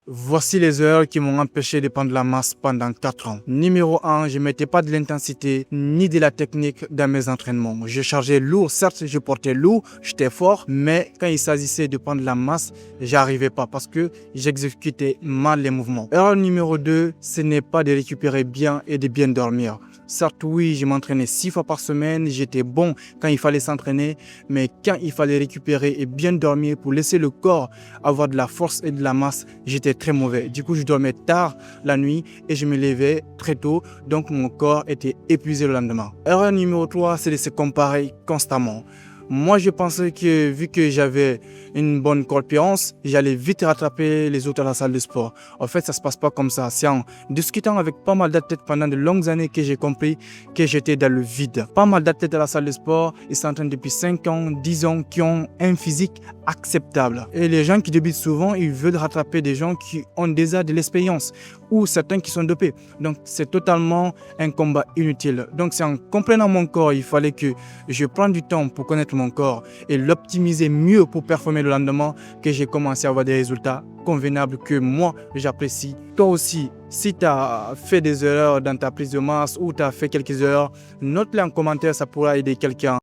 Voici les erreurs qui m'ont empêché de prendre la masse pendant 4 ans. Numéro 1, je ne mettais pas de l'intensité ni de la technique dans mes entraînements. Je chargeais lourd, certes je portais lourd, j'étais fort, mais quand il s'agissait de prendre la masse, j'arrivais pas parce que j'exécutais mal les mouvements. Erreur numéro 2, ce n'est pas de récupérer bien et de bien dormir. Certes, oui, je m'entraînais 6 fois par semaine, j'étais bon quand il fallait s'entraîner, mais quand il fallait récupérer et bien dormir pour laisser le corps avoir de la force et de la masse, j'étais très mauvais. Du coup, je dormais tard la nuit et je me levais très tôt, donc mon corps était épuisé le lendemain. Erreur numéro 3, c'est de se comparer constamment. Moi, je pensais que vu que j'avais une bonne corpulence, j'allais vite rattraper les autres à la salle de sport. En fait, ça ne se passe pas comme ça. C'est en discutant avec pas mal d'athlètes pendant de longues années que j'ai compris que j'étais dans le vide. Pas mal d'athlètes à la salle de sport, ils s'entraînent depuis 5 ans, 10 ans, qui ont un physique acceptable. Et les gens qui débutent souvent, ils veulent rattraper des gens qui ont déjà de l'expérience ou certains qui sont dopés. Donc, c'est totalement un combat inutile. Donc, c'est en comprenant mon corps, il fallait que je prenne du temps pour connaître mon corps et l'optimiser mieux pour performer le lendemain que j'ai commencé à avoir des résultats convenables que moi j'apprécie. Toi aussi, si tu as fait des erreurs dans ta prise de masse ou tu as fait quelques erreurs, note-les en commentaire, ça pourra aider quelqu'un.